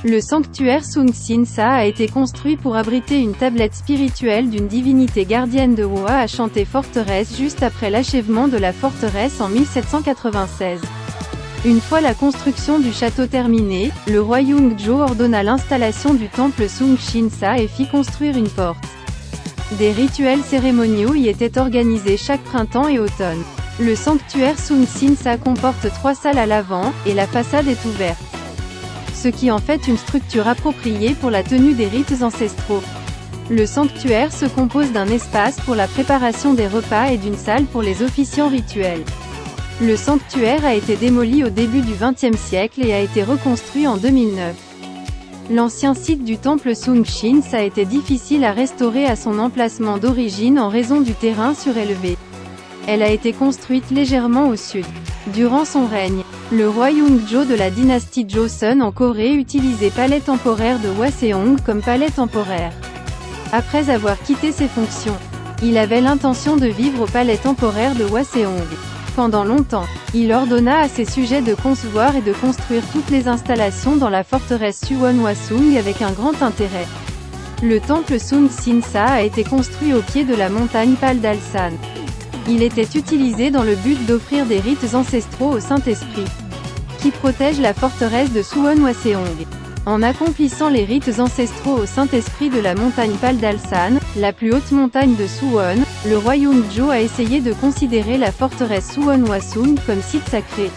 Le sanctuaire Sung Sin-sa a été construit pour abriter une tablette spirituelle d'une divinité gardienne de Hua à Chanté-Forteresse juste après l'achèvement de la forteresse en 1796. Une fois la construction du château terminée, le roi Yongzhou ordonna l'installation du temple Sung Sin-sa et fit construire une porte. Des rituels cérémoniaux y étaient organisés chaque printemps et automne. Le sanctuaire Sung Sin-sa comporte 3 salles à l'avant, et la façade est ouverte, ce qui en fait une structure appropriée pour la tenue des rites ancestraux. Le sanctuaire se compose d'un espace pour la préparation des repas et d'une salle pour les officiants rituels. Le sanctuaire a été démoli au début du XXe siècle et a été reconstruit en 2009. L'ancien site du temple Sung Sin-sa a été difficile à restaurer à son emplacement d'origine en raison du terrain surélevé. Elle a été construite légèrement au sud. Durant son règne, le roi Yongzhou de la dynastie Joseon en Corée utilisait palais temporaire de Hwaseong comme palais temporaire. Après avoir quitté ses fonctions, il avait l'intention de vivre au palais temporaire de Hwaseong. Pendant longtemps, il ordonna à ses sujets de concevoir et de construire toutes les installations dans la forteresse Suwon Hwasung avec un grand intérêt. Le temple Sung Sin-sa a été construit au pied de la montagne Paldalsan. Il était utilisé dans le but d'offrir des rites ancestraux au Saint-Esprit, qui protège la forteresse de Suwon Hwaseong. En accomplissant les rites ancestraux au Saint-Esprit de la montagne Paldalsan, la plus haute montagne de Suwon, le roi Yongzhou a essayé de considérer la forteresse Suwon Hwasung comme site sacré.